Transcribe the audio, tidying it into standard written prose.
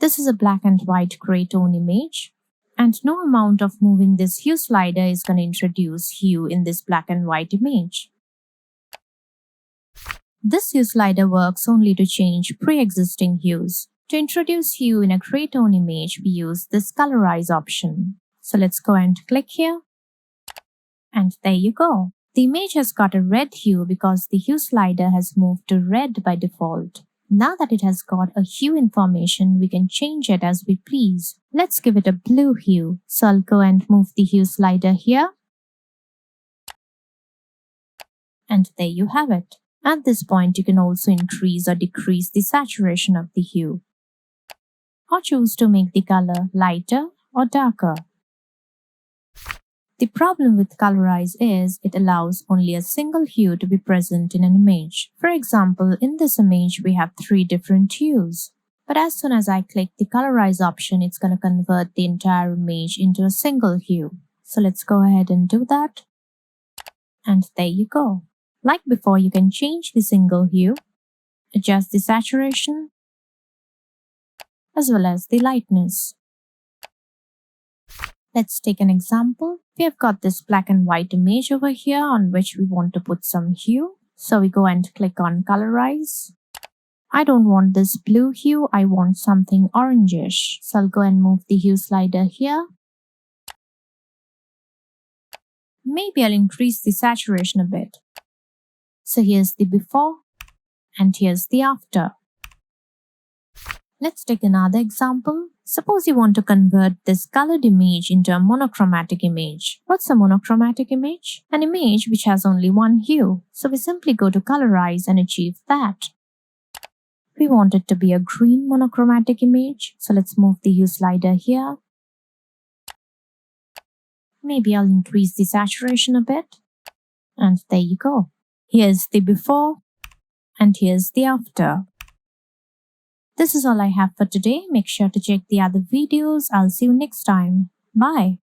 This is a black and white gray tone image, and no amount of moving this hue slider is going to introduce hue in this black and white image. This hue slider works only to change pre-existing hues. To introduce hue in a gray tone image, we use this Colorize option. So let's go and click here. And there you go. The image has got a red hue because the hue slider has moved to red by default. Now that it has got a hue information, we can change it as we please. Let's give it a blue hue. So I'll go and move the hue slider here. And there you have it. At this point, you can also increase or decrease the saturation of the hue, or choose to make the color lighter or darker. The problem with Colorize is it allows only a single hue to be present in an image. For example, in this image, we have 3 different hues. But as soon as I click the Colorize option, it's going to convert the entire image into a single hue. So let's go ahead and do that. And there you go. Like before, you can change the single hue, adjust the saturation, as well as the lightness. Let's take an example. We have got this black and white image over here on which we want to put some hue. So we go and click on Colorize. I don't want this blue hue, I want something orangish. So I'll go and move the hue slider here. Maybe I'll increase the saturation a bit. So here's the before and here's the after. Let's take another example. Suppose you want to convert this colored image into a monochromatic image. What's a monochromatic image? An image which has only one hue. So we simply go to Colorize and achieve that. We want it to be a green monochromatic image. So let's move the hue slider here. Maybe I'll increase the saturation a bit. And there you go. Here's the before and here's the after. This is all I have for today. Make sure to check the other videos. I'll see you next time. Bye.